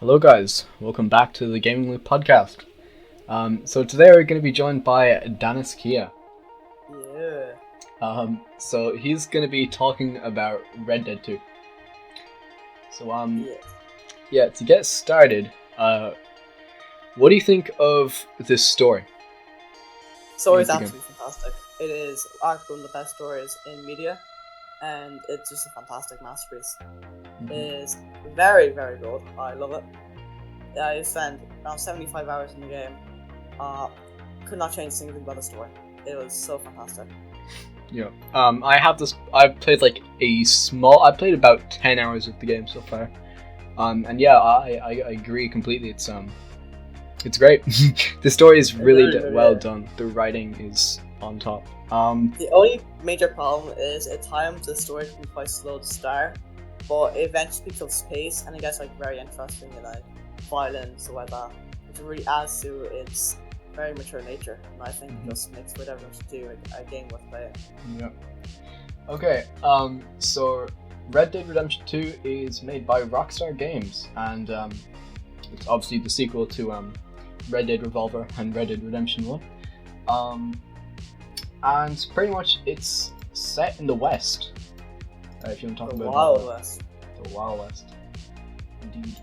Hello guys, welcome back to the Gaming Loop podcast. So today we're going to be joined by Daniskia. Yeah. So he's going to be talking about Red Dead 2. So Yeah. to get started, what do you think of this story? Story is absolutely fantastic. It is arguably one of the best stories in media, and it's just a fantastic masterpiece. It is very, very good. I love it. I spent around 75 hours in the game. Could not change a single thing about the story. It was so fantastic. Yeah. I've played I played about 10 hours of the game so far. And yeah, I agree completely. It's great. The story is really well done. The writing is on top. The only major problem is at times the story can be quite slow to start, but it eventually picks up pace and it gets very interesting and violence or like that, which really adds to its very mature nature, and I think it just makes Red Dead Redemption 2 a game worth playing. Yeah. Okay. So Red Dead Redemption 2 is made by Rockstar Games, and it's obviously the sequel to Red Dead Revolver and Red Dead Redemption 1. And pretty much it's set in the West. If you want to talk about the Wild West. The Wild West. Indeed.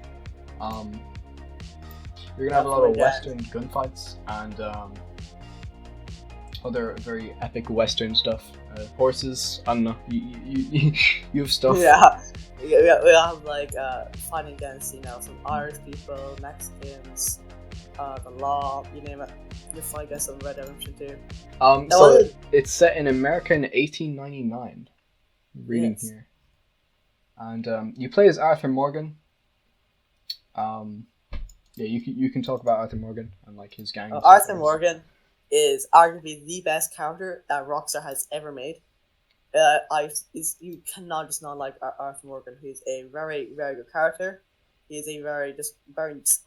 You're gonna have a lot of Western gunfights and other very epic Western stuff. Horses. I don't know. You have stuff. Yeah. We have fighting against some Irish people, Mexicans, the law, you name it. You fight against some Red Dead Redemption 2. So it's set in America in 1899. Reading here, and you play as Arthur Morgan. Yeah, you can talk about Arthur Morgan and his gang. Arthur Morgan is arguably the best character that Rockstar has ever made. You cannot just not like Arthur Morgan. He's a very, very good character. He is a very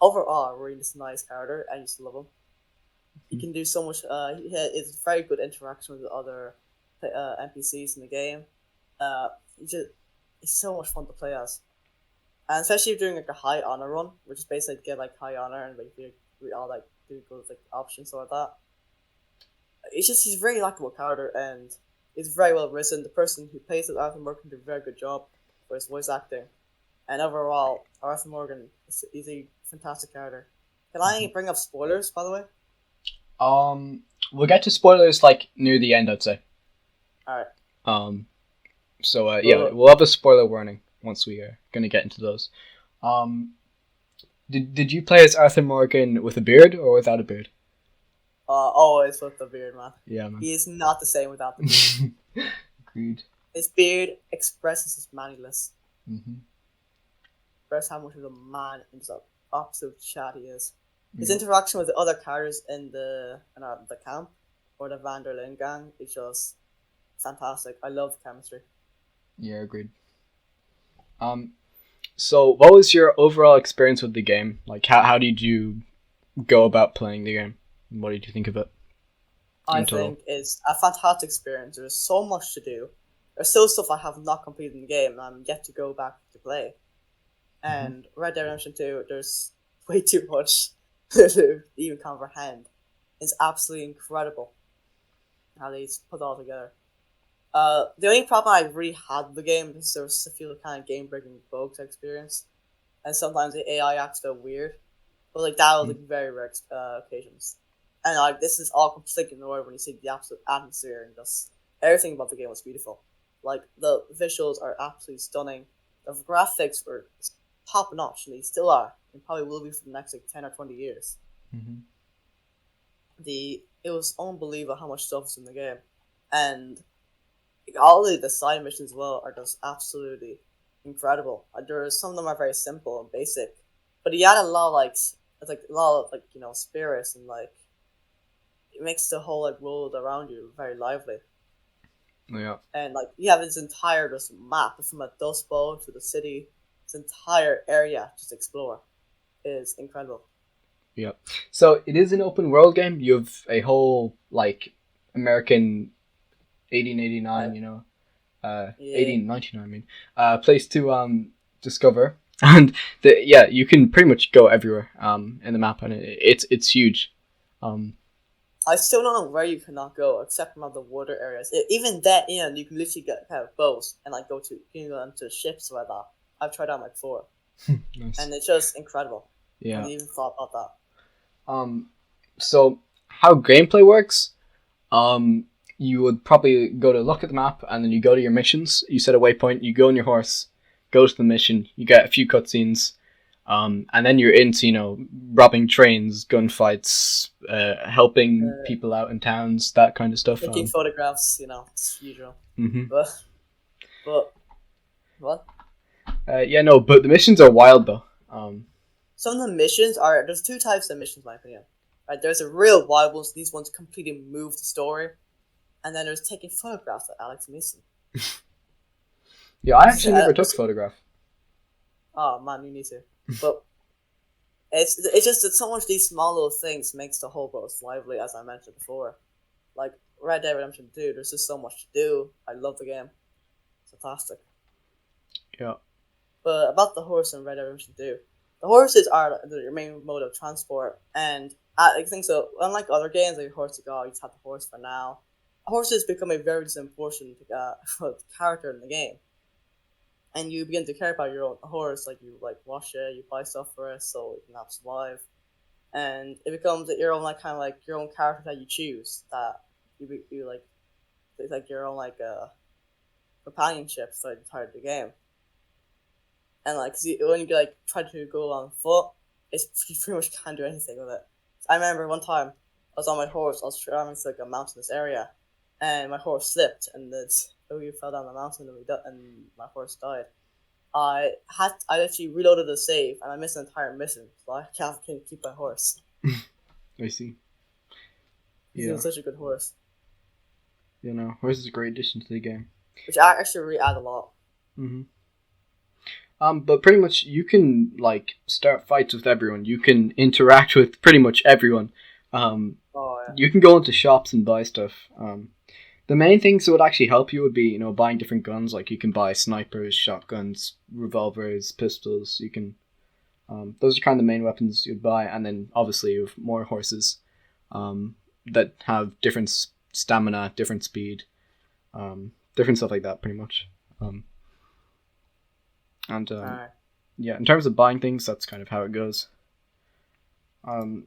overall really just nice character, and you just love him. He can do so much. He has very good interaction with the other NPCs in the game. It's so much fun to play as, and especially if you're doing a high honor run, which is basically get high honor and we all do good options like that. He's a very likable character and it's very well written. The person who plays it, Arthur Morgan, did a very good job for his voice acting, and overall, Arthur Morgan is a fantastic character. Can I bring up spoilers, by the way? We'll get to spoilers near the end, I'd say. Alright. We'll have a spoiler warning once we are going to get into those. Did you play as Arthur Morgan with a beard or without a beard? Always with the beard, man. Yeah, man. He is not the same without the beard. Agreed. His beard expresses his manliness. Mm-hmm. Express how much of a man and just absolute chat he is. His interaction with the other characters in the camp or the Van der Linde gang is just fantastic. I love the chemistry. Yeah, agreed. So what was your overall experience with the game? How did you go about playing the game? What did you think of it? I think it's a fantastic experience. There's so much to do. There's still stuff I have not completed in the game and I'm yet to go back to play. And Red Dead Redemption 2, there's way too much to even comprehend. It's absolutely incredible how they put it all together. The only problem I really had with the game is there was a few game-breaking bugs I experienced, and sometimes the AI acts a bit weird, but that was very rare occasions. And this is all completely ignored when you see the absolute atmosphere and just everything about the game was beautiful. The visuals are absolutely stunning. The graphics were top notch, and they still are, and probably will be for the next 10 or 20 years. Mm-hmm. It was unbelievable how much stuff is in the game, and all of the side missions as well are just absolutely incredible. Some of them are very simple and basic, but he had a lot of spirits and it makes the whole world around you very lively. Yeah. And you have this entire map from a Dust Bowl to the city. This entire area just explore is incredible. Yeah. So it is an open world game. You have a whole American 1889, 1899, place to discover. And you can pretty much go everywhere in the map, and it's huge. I still don't know where you cannot go except from the water areas. Even that, you can literally have boats and like go onto ships or whatnot. I've tried out like 4, Nice. and it's just incredible. Yeah. I didn't even thought about that. So how gameplay works? You would probably go to look at the map, and then you go to your missions. You set a waypoint. You go on your horse, go to the mission. You get a few cutscenes. And then you're into, robbing trains, gunfights, helping people out in towns, that kind of stuff. Taking photographs, it's usual. Mm-hmm. But what? But the missions are wild though. Some of the missions there's 2 types of missions, in my opinion. Right, there's a real wild ones. These ones completely move the story, and then there's taking photographs like Alex Mason. Yeah, I actually never took photograph. Oh man, you need to. But it's just that so much these small little things makes the whole world lively, as I mentioned before. Like Red Dead Redemption 2, there's just so much to do. I love the game. It's fantastic. Yeah. But about the horse in Red Dead Redemption 2, the horses are your main mode of transport, and I think so. Unlike other games like Horse to Go, you just have the horse for now. Horses become a very important character in the game. And you begin to care about your own horse, like you wash it, you buy stuff for it, so it can help survive. And it becomes your own your own character that you choose, that you like. It's like your own companionship for the entire of the game. And when you try to go on foot, you pretty much can't do anything with it. I remember one time I was on my horse, I was traveling to a mountainous area, and my horse slipped, and we fell down the mountain, and my horse died. I actually reloaded the save, and I missed an entire mission, so I can't keep my horse. I see. Yeah. He was such a good horse. Horse is a great addition to the game. Which I actually really add a lot. Mm-hmm. But pretty much you can start fights with everyone. You can interact with pretty much everyone. You can go into shops and buy stuff. The main things that would actually help you would be, buying different guns. Like you can buy snipers, shotguns, revolvers, pistols. You can, those are kind of the main weapons you'd buy. And then obviously you have more horses, that have different stamina, different speed, different stuff like that, pretty much. In terms of buying things, that's kind of how it goes.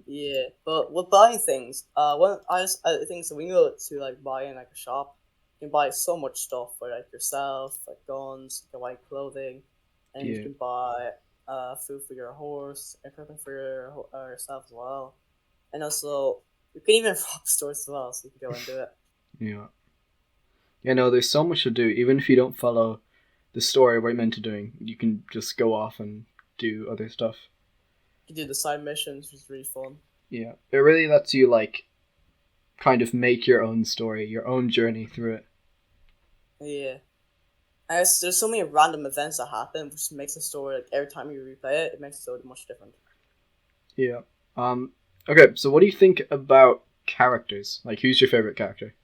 Yeah, but with buying things, I think so. We go to buy in a shop, you can buy so much stuff for yourself, guns, you can buy clothing, and you can buy food for your horse, equipment for yourself as well, and also you can even rob stores as well, so you can go and do it. Yeah. There's so much to do. Even if you don't follow the story we're meant to doing, you can just go off and do other stuff. You do the side missions, which is really fun. Yeah, it really lets you kind of make your own story, your own journey through it. Yeah, and there's so many random events that happen, which makes the story every time you replay it, it makes it so much different. Yeah. Okay, so what do you think about characters? Who's your favorite character?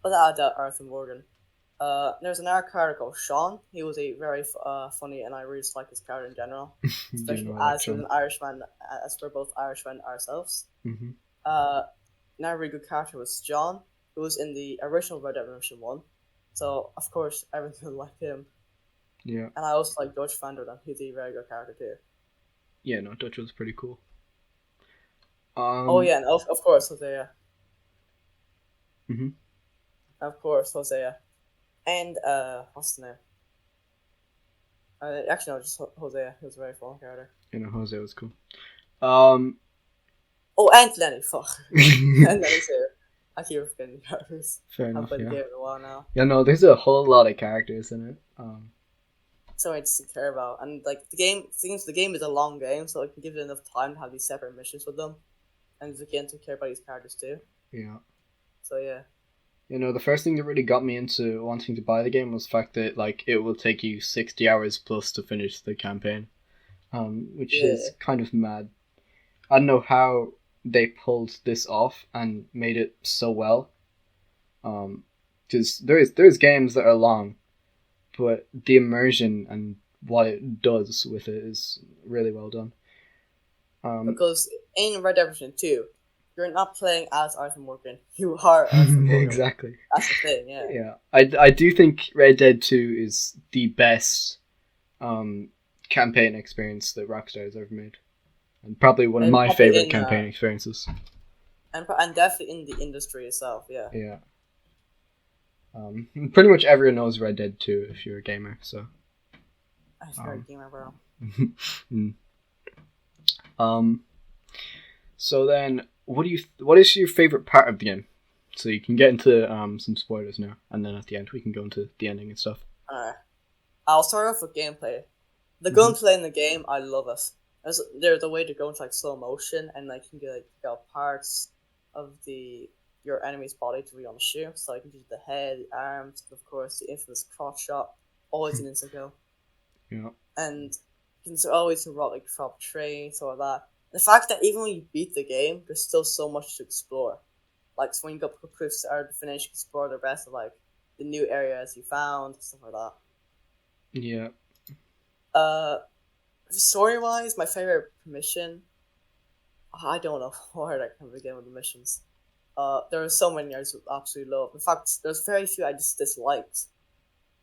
Without a doubt, Arthur Morgan. There's another character called Sean. He was a very funny, and I really just like his character in general, especially as an Irishman, as we're both Irishmen ourselves. Mm-hmm. Another really good character was John, who was in the original Red Dead Redemption 1. So of course everyone liked him. Yeah. And I also like Dutch Vander, and he's a very good character too. Yeah, no, Dutch was pretty cool. And of course Hosea. Mm-hmm. Of course Hosea. And, what's the name? Actually, no, just Hosea. He was a very fun character. Hosea was cool. Oh, and Lenny, fuck. And Lenny's here. I keep forgetting characters. Fair enough, I've played the game in a while now. Yeah, no, there's a whole lot of characters in it. So much to care about. And, the game is a long game, so it can give you enough time to have these separate missions with them. And again, to care about these characters too. Yeah. So, yeah. The first thing that really got me into wanting to buy the game was the fact that it will take you 60 hours plus to finish the campaign, which is kind of mad. I don't know how they pulled this off and made it so well. Because there's games that are long, but the immersion and what it does with it is really well done. Because in Red Dead Redemption 2, you're not playing as Arthur Morgan. You are Arthur Morgan. Exactly. That's the thing, yeah. Yeah, I do think Red Dead 2 is the best campaign experience that Rockstar has ever made, and probably one of my favorite campaign experiences. And definitely in the industry itself, yeah. Yeah. Pretty much everyone knows Red Dead 2 if you're a gamer, so. I'm a gamer, bro. So then, what is your favorite part of the game? So you can get into some spoilers now, and then at the end we can go into the ending and stuff. Alright. I'll start off with gameplay. The gunplay in the game, I love it. There's a way to go into like slow motion, and like you can get parts of your enemy's body to be on the shoot. So you can do the head, the arms, and of course the infamous crotch shot. Always an instant kill. Yeah. And you can always drop trains, stuff like that. The fact that even when you beat the game, there's still so much to explore. Like so when you go to start to finish, you explore the rest of like the new areas you found, stuff like that. Yeah. Story wise, my favorite mission. I don't know where I can begin with the missions. There are so many I just absolutely love. In fact, there's very few I just disliked.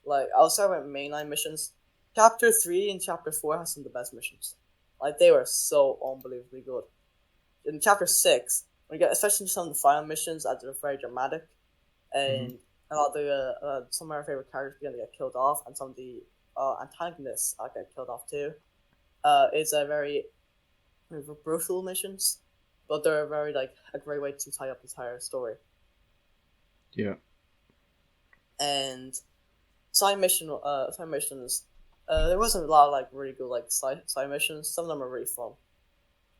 Like I'll start with mainline missions. Chapter 3 and Chapter 4 has some of the best missions. Like they were so unbelievably good. In Chapter 6, when you get especially some of the final missions, as they're very dramatic, and a lot of the some of our favorite characters begin to get killed off, and some of the antagonists get killed off too. It's a very brutal missions, but they're very like a great way to tie up the entire story. Yeah. And side missions. There wasn't a lot of like really good like side missions. Some of them are really fun.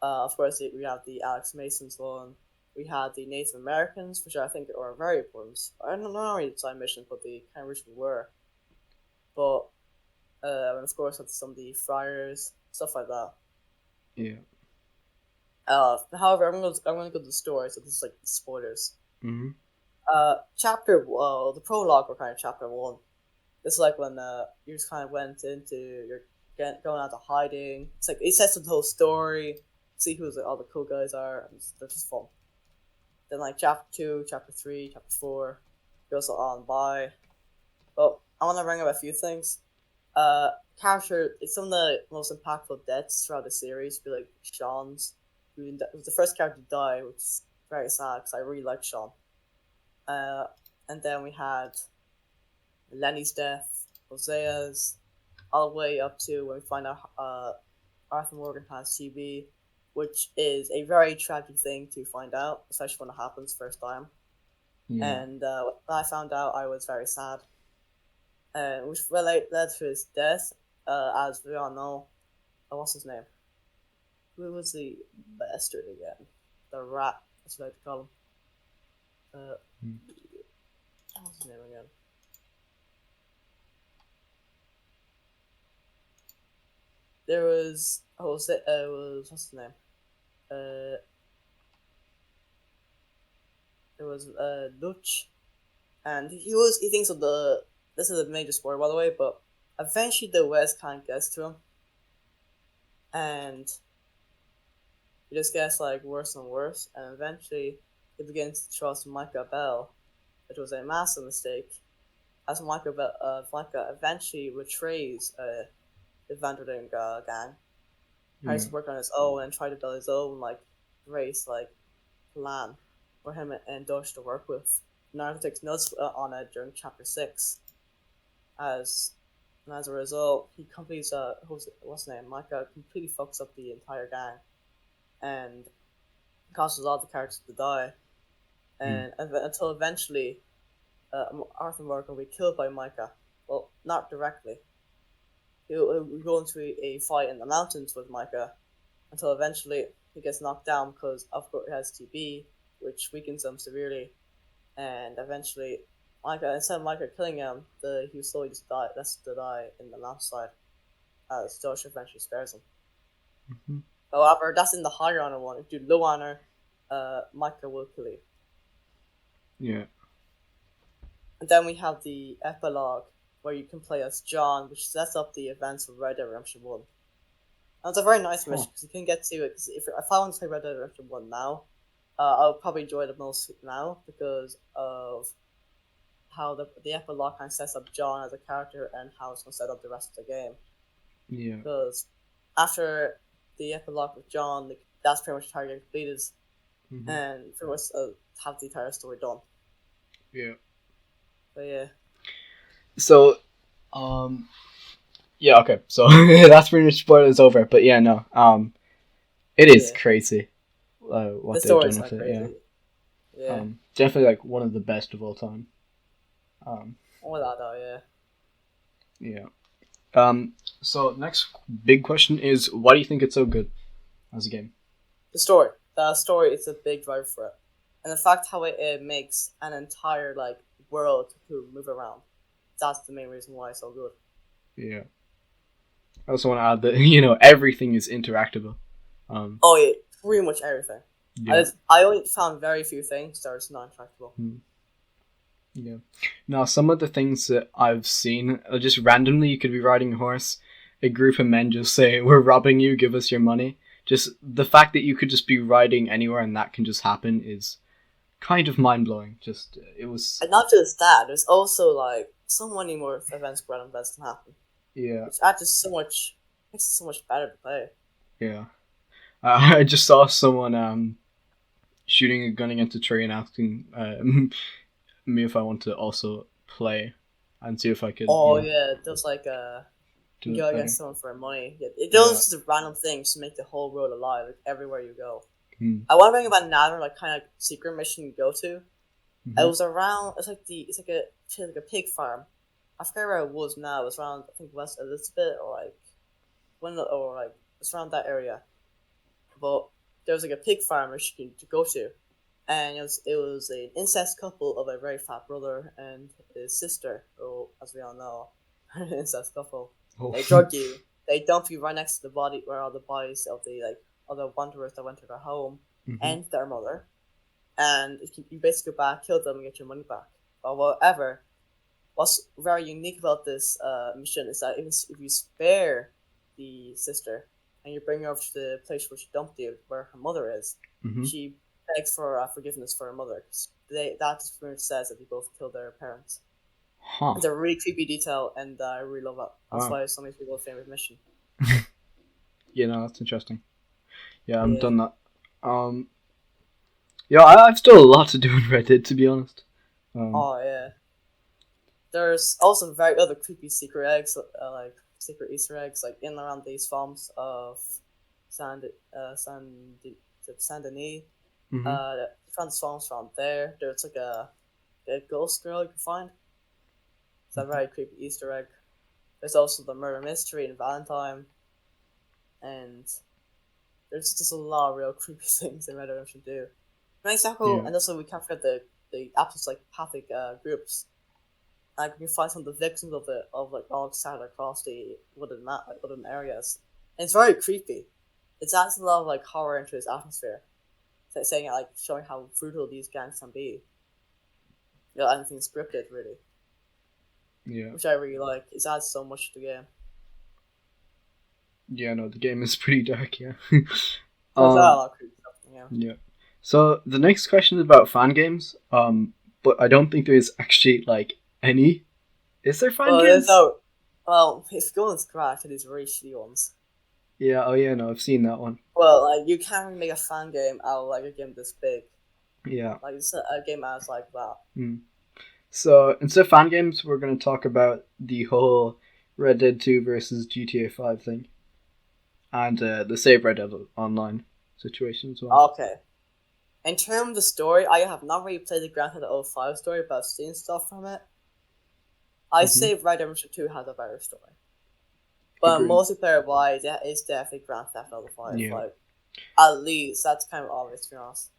Of course, we have the Alex Mason's one. We had the Native Americans, which I think are very important. I don't know really side missions, but they kind of originally were. But and of course, some of the friars, stuff like that. Yeah. However, I'm gonna go to the story, so this is like spoilers. Mm-hmm. The prologue were kind of chapter 1. This is like when you just kind of went into going out to hiding. It's like it sets up the whole story, see who all the cool guys are, and they're just fun. Then like chapter 2, chapter 3, chapter 4 goes on by. But I want to bring up a few things. Capture some of the most impactful deaths throughout the series. Be like Sean's, who was the first character to die, which is very sad because I really like Sean. And then we had Lenny's death, Hosea's, all the way up to when we find out Arthur Morgan has TB, which is a very tragic thing to find out, especially when it happens first time. Yeah. And when I found out, I was very sad. Which led to his death, as we all know. What's his name? Who was the bastard again? The rat, that's what I like to call him. What's his name again? There was what's his name? There was Lutch, and he thinks of this is a major spoiler by the way, but eventually the West kind of gets to him, and it just gets like worse and worse, and eventually he begins to trust Micah Bell, which was a massive mistake, as Micah eventually betrays the Vanderding gang. Tries to work on his own and try to build his own like race like plan for him and Dutch to work with. Naruto takes notes on it during chapter 6. As a result, he completes what's his name? Micah completely fucks up the entire gang, and causes all the characters to die, and until eventually, Arthur Morgan will be killed by Micah. Well, not directly. He'll go into a fight in the mountains with Micah, until eventually he gets knocked down because of course he has TB, which weakens him severely, and eventually. Instead of Micah killing him, he slowly just die in the mountainside, as Josh eventually spares him. Mm-hmm. However, that's in the higher honor one. If you do low honor, Micah will kill you. Yeah. And then we have the epilogue, where you can play as John, which sets up the events of Red Dead Redemption 1. And it's a very nice mission because you can get to it. Because if I want to play Red Dead Redemption 1 now, I'll probably enjoy it the most now because of how the epilogue kind of sets up John as a character and how it's going to set up the rest of the game. Yeah. Because after the epilogue with John, that's pretty much the target completed, and pretty much have the entire story done. Yeah. But yeah. So, yeah, okay. So that's pretty much spoilers over. But yeah, no. It is crazy. What The they've done story's with it. crazy. Yeah. Definitely like one of the best of all time. All that though, yeah. Yeah. So next big question is, why do you think it's so good as a game? The story. The story is a big driver for it, and the fact how it makes an entire like world to move around. That's the main reason why it's so good. Yeah. I also want to add that everything is interactable. Oh yeah, pretty much everything. Yeah. I only found very few things that are not interactable. Yeah. Now, some of the things that I've seen are just randomly. You could be riding a horse, a group of men just say, "We're robbing you, give us your money." Just the fact that you could just be riding anywhere and that can just happen is kind of mind-blowing. Just, it was... And not just that, there's also like so many more events, random events can happen. Yeah. Which adds just makes it so much better to play. Yeah. I just saw someone shooting a gun against a tree and asking me if I want to also play and see if I could. Oh yeah, there's like you go against someone for money. It does just random things to make the whole world alive, like everywhere you go. I want to bring about another like kind of secret mission you go to. It was around. It's like a pig farm. I forget where it was now. It was around I think West Elizabeth or it's around that area. But there was like a pig farm which you could go to, and it was an incest couple of a very fat brother and his sister. Oh, as we all know, incest couple. Oh. They drug you. They dump you right next to the body where all the bodies of the other wanderers that went to their home and their mother, and you basically go back, kill them, and get your money back. However, what's very unique about this mission is that if you spare the sister and you bring her over to the place where she dumped you, where her mother is, she begs for forgiveness for her mother. That just pretty much says that they both killed their parents. Huh. It's a really creepy detail, and I really love it. That's why so many people favorite mission. Yeah, no, that's interesting. Yeah, I've done that. Yeah, I've still a lot to do in Red Dead, to be honest. Oh yeah. There's also very other creepy secret eggs, like secret Easter eggs, like in and around these farms of Saint Denis. You found swamps around there. There's like a ghost girl you can find. It's a very creepy Easter egg. There's also the murder mystery in Valentine, and there's just a lot of real creepy things in Red Dead Redemption 2. For example, and also we can't forget the absolute psychopathic groups. Like you can find some of the victims of all scattered across the wooded areas. And it's very creepy. It adds a lot of horror into its atmosphere. Saying showing how brutal these gangs can be. Anything scripted really. Yeah. Which I really like. It adds so much to the game. Yeah, no, the game is pretty dark, yeah. There's a lot of creepy stuff, yeah. So the next question is about fan games. But I don't think there is actually any. Is there fan games? Well, if you go on Scratch, it is very shitty ones. Yeah, oh yeah, no, I've seen that one. Well, you can't really make a fan game out of a game this big. Yeah. It's a game as like that. So, instead of fan games, we're going to talk about the whole Red Dead 2 versus GTA 5 thing. And the Save Red Dead Online situation as well. Okay. In terms of the story, I have not really played the Grand Theft Auto 5 story, but I've seen stuff from it. I say Red Dead Redemption 2 has a better story. But multiplayer-wise, yeah, it's definitely Grand Theft Auto 5. Yeah. At least, that's kind of obvious, to be honest.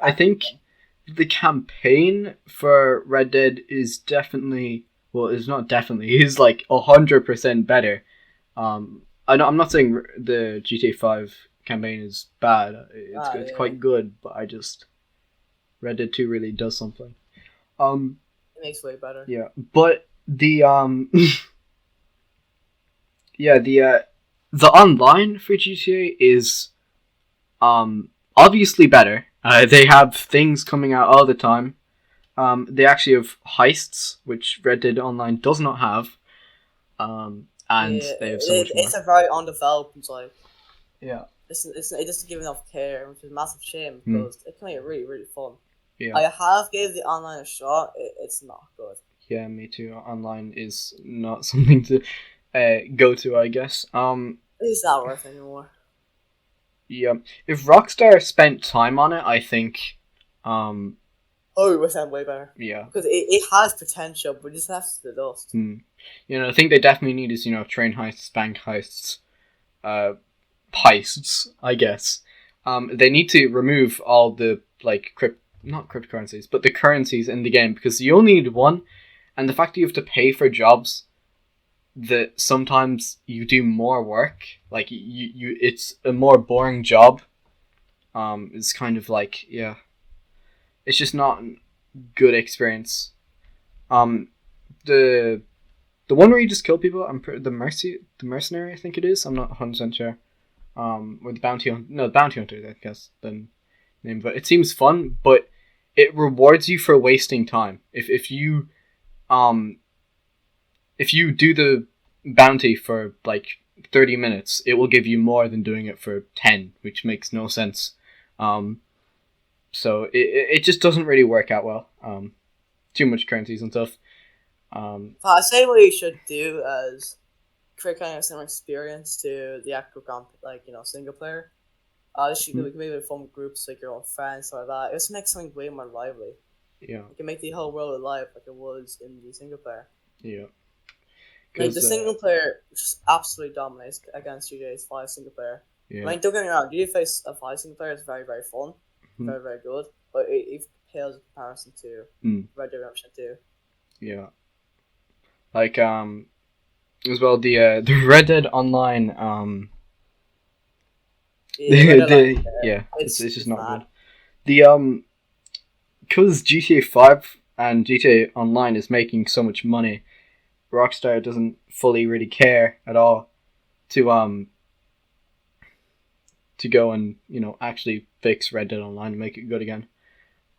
I think the campaign for Red Dead is definitely... Well, it's not definitely. It's 100% better. I'm not saying the GTA 5 campaign is bad. It's quite good, but Red Dead 2 really does something. It makes it way better. Yeah, but the yeah, the online for GTA is obviously better. They have things coming out all the time. They actually have heists, which Red Dead Online does not have. And they have so much more. It's a very undeveloped, like, Yeah. It doesn't give enough care, which is a massive shame because it can be really, really fun. Yeah. I have gave the online a shot. It's not good. Yeah, me too. Online is not something to go to, I guess. It's not worth it anymore. Yeah. If Rockstar spent time on it, I think. Oh, it was way better. Yeah. Because it has potential, but it just has to the dust. I think they definitely need is train heists, bank heists, heists, I guess. They need to remove all the not cryptocurrencies, but the currencies in the game because you only need one, and the fact that you have to pay for jobs that sometimes you do more work, like you it's a more boring job. It's kind of like it's just not a good experience. The one where you just kill people, the mercenary, I think it is. I'm not 100% sure. Or the bounty hunter. No, the bounty hunter, I guess the name. But it seems fun, but it rewards you for wasting time. If you do the bounty for like 30 minutes, it will give you more than doing it for 10, which makes no sense. So it just doesn't really work out well. Too much currencies and stuff. I say what you should do is create kind of similar experience to the actual single player. You can make it fun with groups like your own friends, stuff like that. It just makes something way more lively. Yeah. You can make the whole world alive like it was in the single player. Yeah. Like the single player just absolutely dominates against GTA's 5 single player. Yeah. I mean, don't get me wrong, GTA 5 single player is very, very fun, very, very good, but it pales in comparison to Red Dead Redemption 2. Yeah. Like as well the Red Dead Online it's just not good. The because GTA 5 and GTA Online is making so much money, Rockstar doesn't fully really care at all to go and actually fix Red Dead Online and make it good again.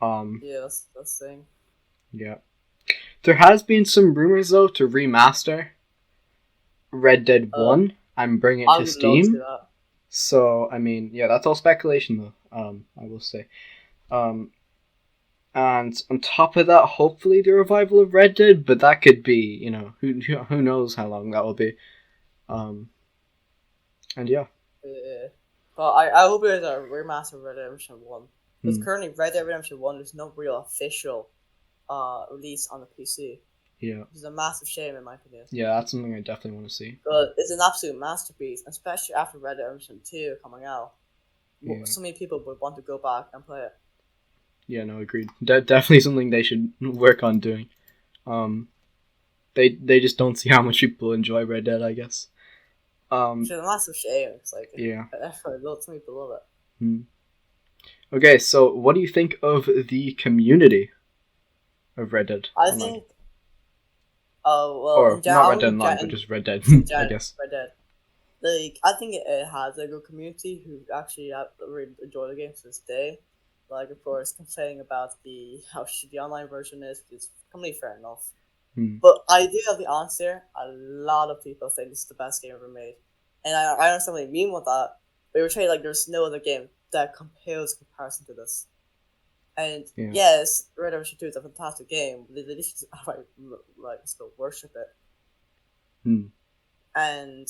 That's the thing. Yeah. There has been some rumors though to remaster Red Dead 1 and bring it to Steam. So I mean, that's all speculation though. I will say. And on top of that, hopefully the revival of Red Dead, but that could be, who knows how long that will be. And yeah. But I hope there's a remaster of Red Dead Redemption 1. Because currently Red Dead Redemption 1 there's no real official release on the PC. Yeah. Which is a massive shame in my opinion. Yeah, that's something I definitely want to see. But it's an absolute masterpiece, especially after Red Dead Redemption 2 coming out. Yeah. So many people would want to go back and play it. Yeah, no, agreed. Definitely something they should work on doing. They just don't see how much people enjoy Red Dead, I guess. It's a massive shame. It's like lots of people love it. Okay, so what do you think of the community of Red Dead? I think. Oh well, or not Red Dead Online, but just Red Dead. I guess. Red Dead. Like I think it has a good community who actually really enjoy the game to this day. Like of course, complaining about how shitty the online version is completely fair enough. But I do have the answer. A lot of people think this is the best game ever made, and I understand what you mean with that. But you're saying like there's no other game that compares comparison to this. And yes, Red Dead Redemption 2 is a fantastic game. They just still worship it. And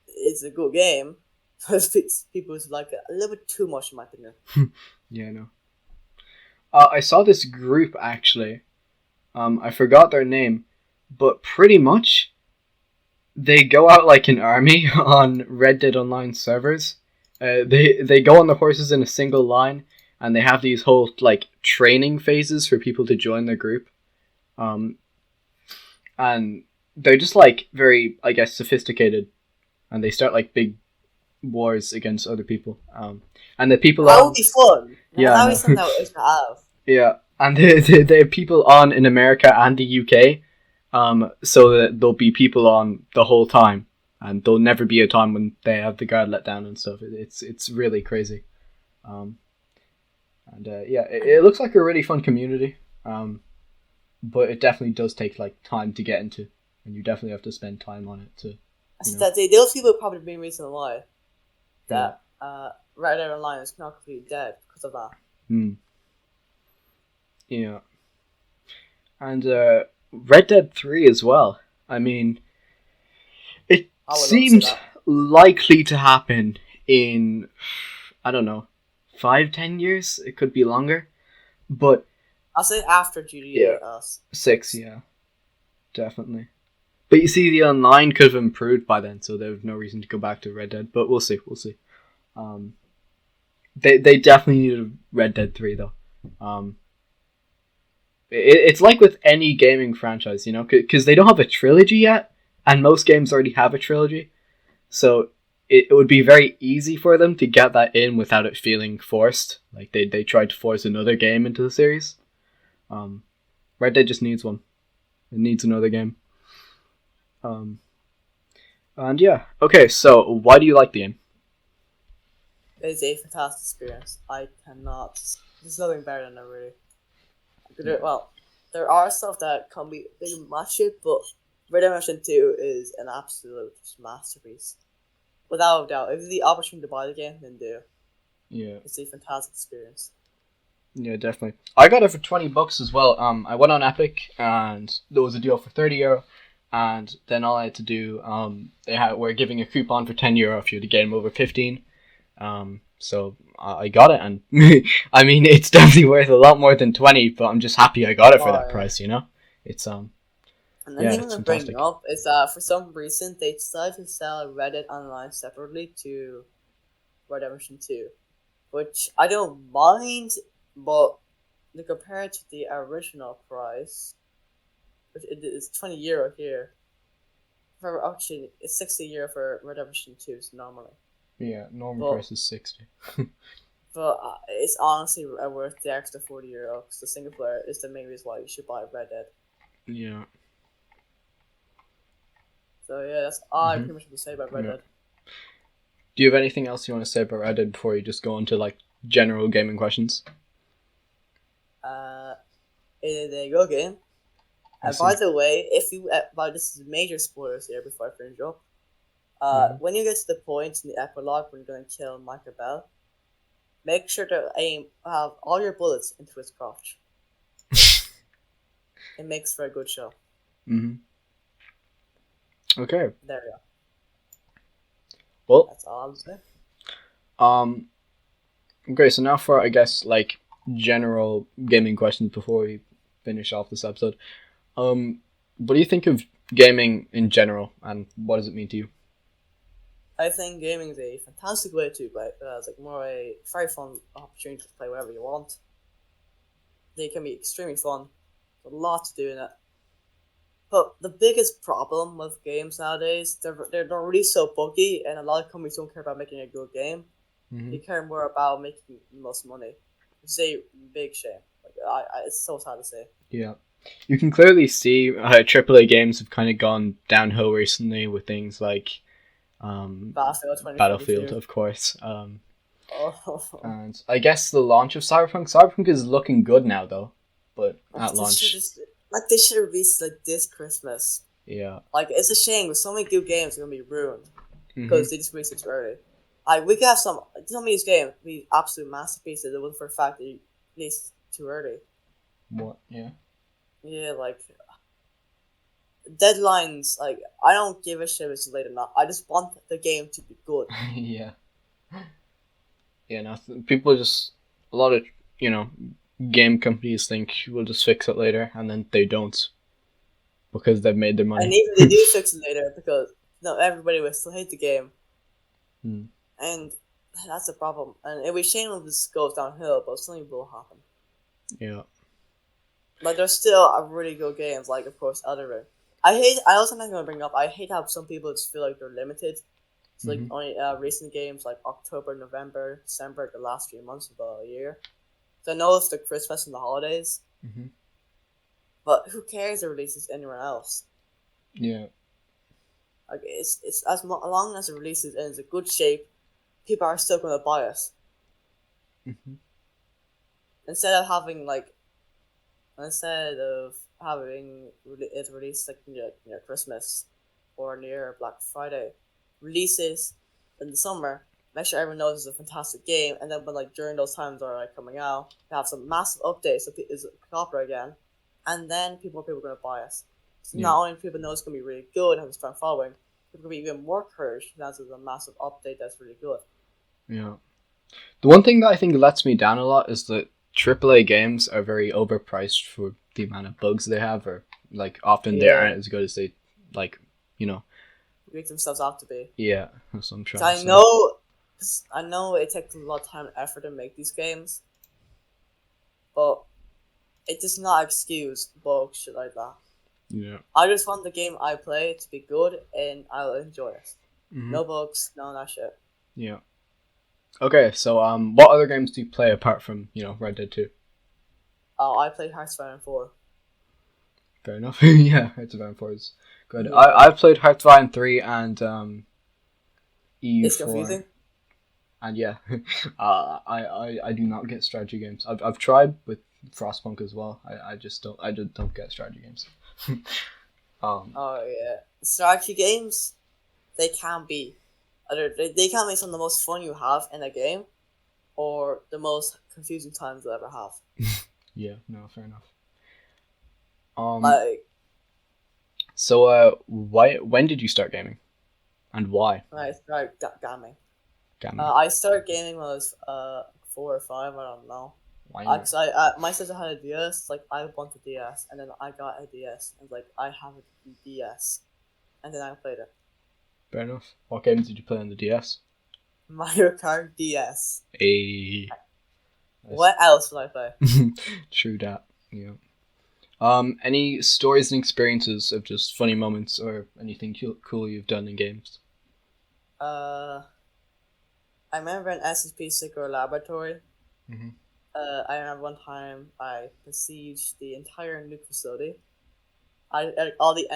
it's a good game. But people like it a little bit too much, in my opinion. Yeah, I know. I saw this group actually. I forgot their name, but pretty much they go out like an army on Red Dead Online servers. They go on the horses in a single line, and they have these whole like training phases for people to join their group. And they're just like very, I guess, sophisticated, and they start like big wars against other people. And the people that would be fun. That would be something that we should have. Yeah, and they have people on in America and the UK, so that there'll be people on the whole time, and there'll never be a time when they have the guard let down and stuff. It's really crazy. It looks like a really fun community. But it definitely does take like time to get into, and you definitely have to spend time on it to. Those people probably been reason why that Red Dead Online is not completely dead because of that. Yeah. And Red Dead 3 as well. I mean, it seemed likely to happen in, I don't know, 5-10 years. It could be longer, but I'll say after GTA 6, yeah, definitely. But you see, the online could have improved by then, so there's no reason to go back to Red Dead. But we'll see. They definitely needed Red Dead 3 though. It's like with any gaming franchise, you know, because they don't have a trilogy yet, and most games already have a trilogy, so it would be very easy for them to get that in without it feeling forced. Like they tried to force another game into the series. Red Dead just needs one. It needs another game. And yeah, okay. So why do you like the game? It's a fantastic experience. I cannot. There's nothing better than it, really. Well, there are stuff that can be match it, but Red Dead Redemption 2 is an absolute masterpiece. Without a doubt. If you have the opportunity to buy the game, then do. Yeah. It's a fantastic experience. Yeah, definitely. I got it for $20 as well. I went on Epic, and there was a deal for €30, and then all I had to do, we're giving a coupon for €10 if you had a game over 15. So I got it, and I mean, it's definitely worth a lot more than 20, but I'm just happy I got it for that price, you know? It's And then even to bring up is that for some reason they decided to sell Red Dead Online separately to Red Dead Redemption 2, which I don't mind, but compared to the original price, which it is €20 here. Actually, it's €60 for Red Dead Redemption 2 normally. Yeah, normal price is 60. But it's honestly worth the extra €40 because the single player is the main reason why you should buy Red Dead. Yeah. So yeah, that's all I pretty much have to say about Red Dead. Do you have anything else you want to say about Red Dead before you just go into like general gaming questions? It is a good game. And by the way, if you this is major spoilers here before I finish up. When you get to the point in the epilogue when you're going to kill Michael Bell, make sure to have all your bullets into his crotch. It makes for a good show. Okay. There we go. Well, that's all I'll say. Okay, so now for, I guess, like, general gaming questions before we finish off this episode. What do you think of gaming in general, and what does it mean to you? I think gaming is a fantastic way to play. It's like more a very fun opportunity to play whatever you want. They can be extremely fun. There's a lot to do in it. But the biggest problem with games nowadays, they're already so buggy, and a lot of companies don't care about making a good game. They care more about making the most money. It's a big shame. Like, it's so sad to say. Yeah. You can clearly see AAA games have kind of gone downhill recently with things like Battlefield, of course. And I guess the launch of Cyberpunk is looking good now, though. But at launch, they should have released this Christmas. Yeah. It's a shame because so many good games are gonna be ruined because they just released it too early. We could have some of these games be absolute masterpieces. It was for a fact that you released too early. What? Yeah. Yeah, deadlines. I don't give a shit if it's late or not. I just want the game to be good. Yeah. Yeah. No, people just a lot of game companies think we'll just fix it later, and then they don't because they've made their money. And even they do fix it later because everybody will still hate the game. And that's a problem. And it was shame if this goes downhill, but something will happen. Yeah. There's still really good games, of course, Elden Ring. I also going to bring up, I hate how some people just feel like they're limited. It's only recent games like October, November, December, the last 3 months of the year. So I know it's the Christmas and the holidays. But who cares if it releases anywhere else? Yeah. Like it's long as it releases and it's a good shape, people are still gonna buy it. Mm-hmm. Instead of having it released like near Christmas or near Black Friday, releases in the summer, make sure everyone knows it's a fantastic game, and then when like during those times are like coming out, they have some massive updates so it's popular again, and then people are gonna buy it. So not only people know it's gonna be really good and have a strong following, people will be even more encouraged because it's a massive update that's really good. Yeah. The one thing that I think lets me down a lot is that AAA games are very overpriced for the amount of bugs they have, or like often they aren't as good as they make themselves out to be. Yeah, that's what I'm trying to say. I know it takes a lot of time and effort to make these games, but it does not excuse bugs shit like that. Yeah. I just want the game I play to be good and I'll enjoy it. Mm-hmm. No bugs, none of that shit. Yeah. Okay, so what other games do you play apart from, Red Dead 2? Oh, I played Hearthstone 4. Fair enough. Yeah, Hearthstone 4 is good. Yeah. I've played Hearthstone 3 and EU4. It's confusing. And yeah, I do not get strategy games. I've tried with Frostpunk as well. I just don't get strategy games. Oh yeah, strategy games, they can be some of the most fun you have in a game, or the most confusing times you'll ever have. Yeah, no, fair enough. So when did you start gaming, and why? I started gaming. Gaming. I started gaming when I was 4 or 5. I don't know. Why? My sister had a DS. Like I want a DS, and then I got a DS, and like I have a DS, and then I played it. Fair enough. What games did you play on the DS? Mario Kart DS. Nice. What else would I play? True that. Yeah. Any stories and experiences of just funny moments or anything cool you've done in games? I remember an SCP Secret Laboratory. Mm-hmm. I remember one time I besieged the entire nuke facility. All the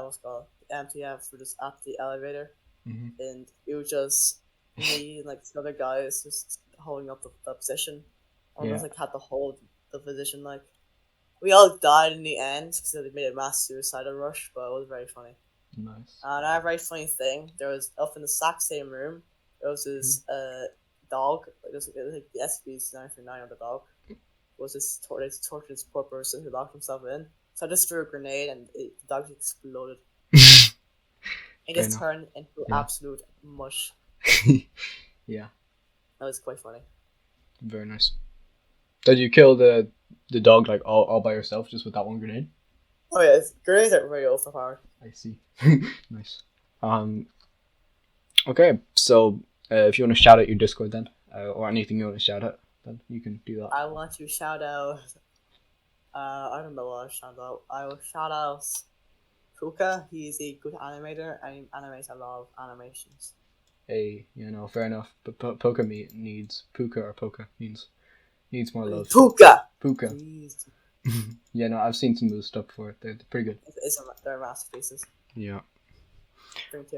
what's called MTFs were just at the elevator, mm-hmm. and it was just me and like some other guys just holding up the position. Almost like had to hold the position. Like we all died in the end because they made a mass suicidal rush, but it was very funny. Nice. And I have a very funny thing. There was up in the exact same room. There was this dog. It was like the SP's 939 on the dog. It was this tortured this poor person who locked himself in. So I just threw a grenade and the dog exploded. It just turned into absolute mush. Yeah. That was quite funny. Very nice. Did you kill the dog like all by yourself just with that one grenade? Oh yeah, grenades are very overpowered. I see. Nice. Okay, so if you want to shout out your Discord then, or anything you want to shout out, then you can do that. I want to shout out. I don't know what I shout out. I will shout out Puka. He's a good animator and he animates a lot of animations. Hey, fair enough. But Puka needs more love. Puka. Yeah, no, I've seen some of the stuff before. They're pretty good. They're masterpieces. Yeah. Okay.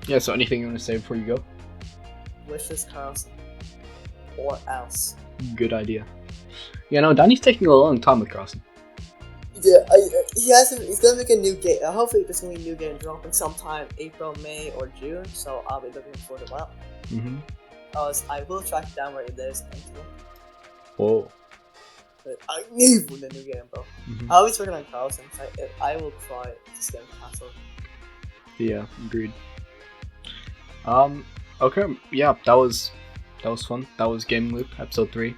Yeah. So anything you want to say before you go? Wishes Carlson. Or else. Good idea. Yeah, no, Danny's taking a long time with Carlson. Yeah, he's gonna make a new game. Hopefully, there's gonna be a new game dropping sometime April, May, or June. So I'll be looking forward to that. Mm-hmm. I will track down where it is. Whoa. But I need a new game, bro. Mm-hmm. I always working on Carlson. I will cry if this game cancelled. Yeah, agreed. Okay, yeah, that was fun. That was Gaming Loop, episode 3.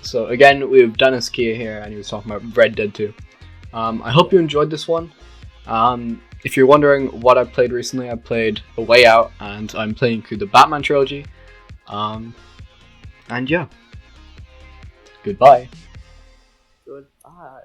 So again, we have Daniskia here, and he was talking about Red Dead 2. I hope you enjoyed this one. If you're wondering what I played recently, I played A Way Out, and I'm playing through the Batman trilogy. And yeah. Goodbye. Goodbye.